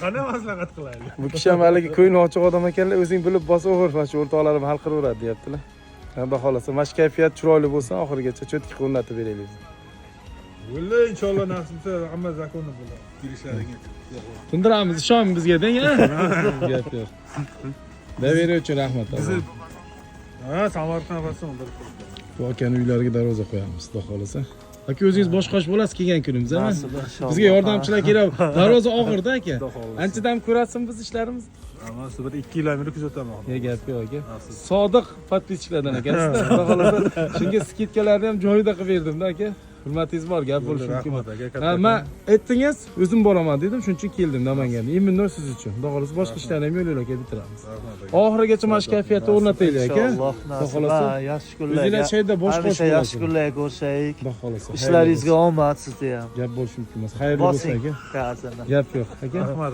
qanday maslahat qilaylik? Bu kishi ham haligi ko'ngli ochiq odam ekanlar, o'zing bilib bosaver, mana shu o'rtoqlarim hal qilaveradi deyaptilar. Xudo xolasa, mana shu kayfiyat chiroyli bo'lsa, oxirigacha cho'tki o'rnatib beraylik. Vallahi inshaalloh nasib etsa hamma zakonni bo'ladi. Kelishlaringiz. Tundiramiz, ishon bizga deng, ha? Gap yo'q. Daveriy uchun rahmat. Ha, Samarqand va Sondir. Bu akani uylariga darvoza qo'yamiz, xudo xolasa. Aka o'zingiz boshqosh bo'lasiz kelgan kunimizda, ha? Bizga yordamchilar kerak. Darvoza og'irda aka. Anchadan ko'rasizmi biz ishlarimizni? Amma siz bir 2 yillarni kuzataman. Gap yo'q aka. Sodiq podpischilardan ekansiz-da, xudo xolasa. Shunga skidkalarni ham joyida qilib berdim-da aka. Hurmatingiz bor, gap bo'lishi mumkin. Ha, men aytdingiz, o'zim boraman dedim, shuning uchun keldim Namanganga. Minnatdor siz uchun. Xudo xolasa boshqa ishlarni ham yo'llar aka bitiramiz. Oxirigacha mana shu kayfiyatni o'rnataylik aka. Xudo xolasa. Yaxshi kunlar. O'zinglar shayda bosh qo'shib Hamisha yaxshi kunlarga ko'rishaylik. Xudo xolasa. Ishlaringizga omad sizga ham. Gap bo'lishi mumkin emas. Xayrli bo'lsin aka. Bosing. Gap yo'q aka. Rahmat.